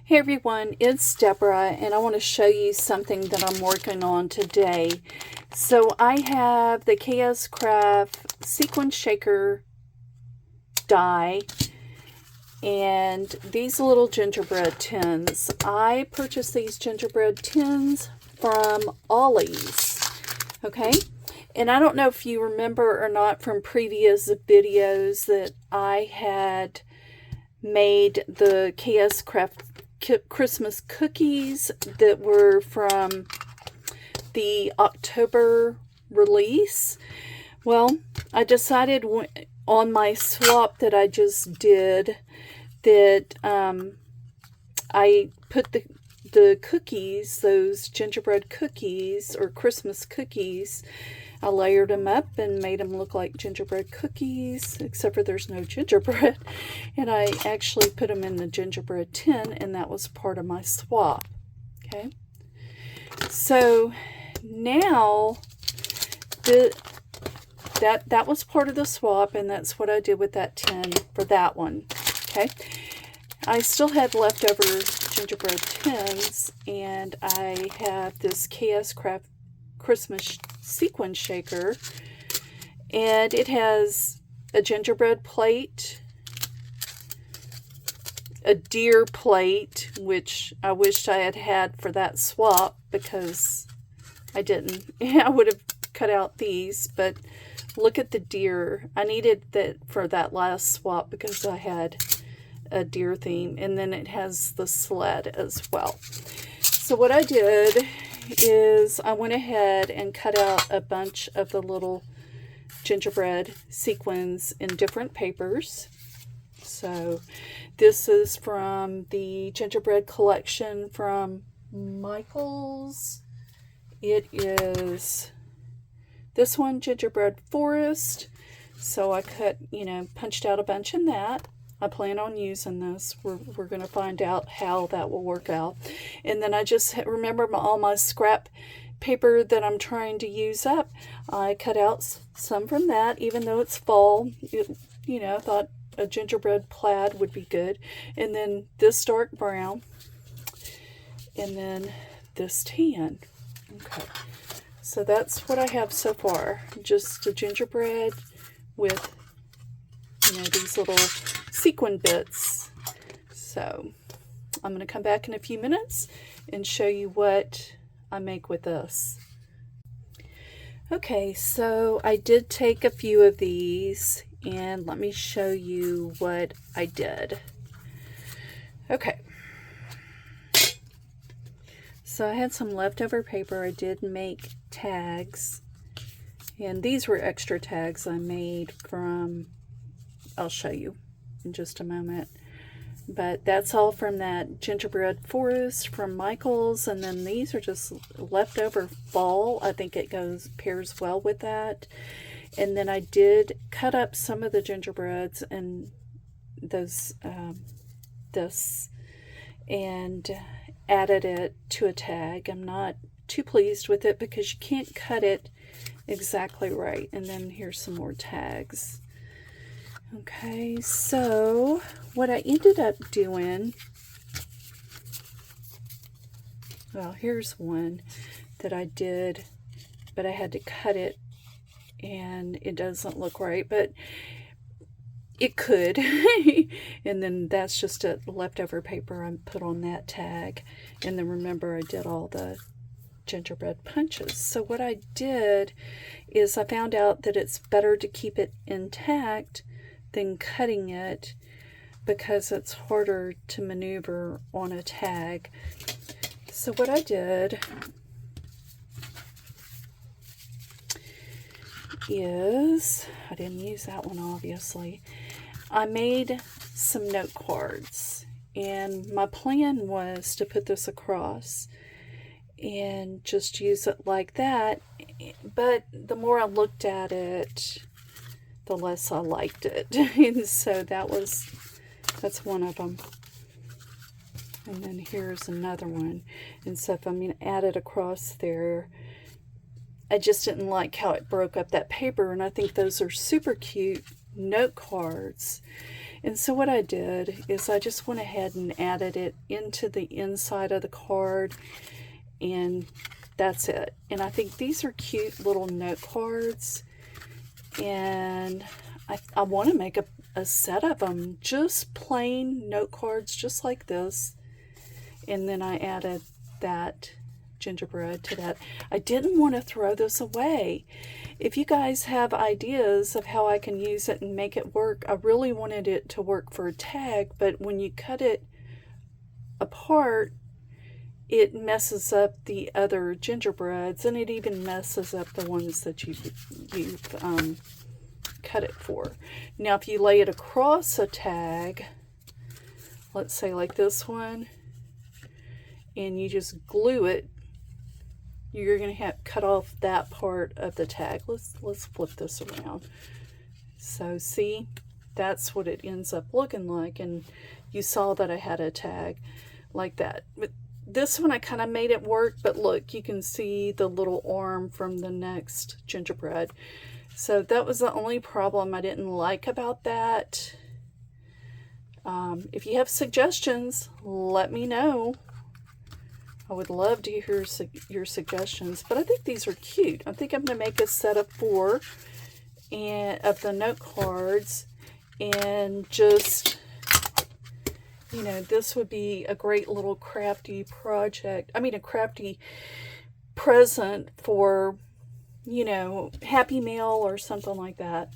Hey everyone, it's Deborah, and I want to show you something that I'm working on today. So I have the Kscraft Sequin Shaker die and these little gingerbread tins. I purchased these gingerbread tins from Ollie's, okay? And I don't know if you remember or not from previous videos that I had made the Kscraft Christmas cookies that were from the October release. Well, I decided on my swap that I just did that I put the cookies, those gingerbread cookies or Christmas cookies, I layered them up and made them look like gingerbread cookies, except for there's no gingerbread. And I actually put them in the gingerbread tin, and that was part of my swap. Okay. So now that was part of the swap, and that's what I did with that tin for that one. Okay. I still had leftover gingerbread tins, and I have this Kscraft Christmas Sequin Shaker, and it has a gingerbread plate, a deer plate, which I wished I had had for that swap because I didn't. I would have cut out these, but look at the deer. I needed that for that last swap because I had a deer theme, and then it has the sled as well. So what I did is I went ahead and cut out a bunch of the little gingerbread sequins in different papers. So this is from the gingerbread collection from Michael's. It is this one, Gingerbread Forest. So I cut, punched out a bunch in that. I plan on using this. We're going to find out how that will work out. And then I just remember all my scrap paper that I'm trying to use up. I cut out some from that, even though it's fall. I thought a gingerbread plaid would be good. And then this dark brown. And then this tan. Okay. So that's what I have so far. Just a gingerbread with, these little sequin bits. So I'm going to come back in a few minutes and show you what I make with this. Okay, so I did take a few of these and let me show you what I did. Okay. So I had some leftover paper. I did make tags, and these were extra tags I made from, I'll show you in just a moment. But that's all from that Gingerbread Forest from Michael's, and then these are just leftover fall. I think it pairs well with that. And then I did cut up some of the gingerbreads and those this and added it to a tag. I'm not too pleased with it because you can't cut it exactly right. And then here's some more tags. Okay, so what I ended up doing, well, here's one that I did, but I had to cut it and it doesn't look right, but it could. And then that's just a leftover paper I put on that tag. And then remember, I did all the gingerbread punches. So what I did is I found out that it's better to keep it intact than cutting it because it's harder to maneuver on a tag. So what I did is, I didn't use that one obviously, I made some note cards, and my plan was to put this across and just use it like that, but the more I looked at it, the less I liked it. And so that's one of them. And then here's another one. And so if I'm going to add it across there, I just didn't like how it broke up that paper, and I think those are super cute note cards. And so what I did is I just went ahead and added it into the inside of the card, and that's it. And I think these are cute little note cards, and I want to make a set of them, just plain note cards just like this. And then I added that gingerbread to that. I didn't want to throw this away. If you guys have ideas of how I can use it and make it work, I really wanted it to work for a tag, but when you cut it apart, it messes up the other gingerbreads, and it even messes up the ones that you've cut it for. Now, if you lay it across a tag, let's say like this one, and you just glue it, you're going to have cut off that part of the tag. Let's flip this around. So see, that's what it ends up looking like, and you saw that I had a tag like that. But this one I kind of made it work, but look, you can see the little arm from the next gingerbread. So that was the only problem I didn't like about that. If you have suggestions, let me know. I would love to hear your suggestions, but I think these are cute. I think I'm going to make a set of 4 of the note cards, and just, you know, this would be a great little crafty project. I mean, a crafty present for, you know, Happy Meal or something like that.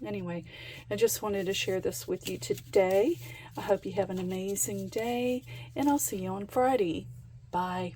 Anyway, I just wanted to share this with you today. I hope you have an amazing day, and I'll see you on Friday. Bye.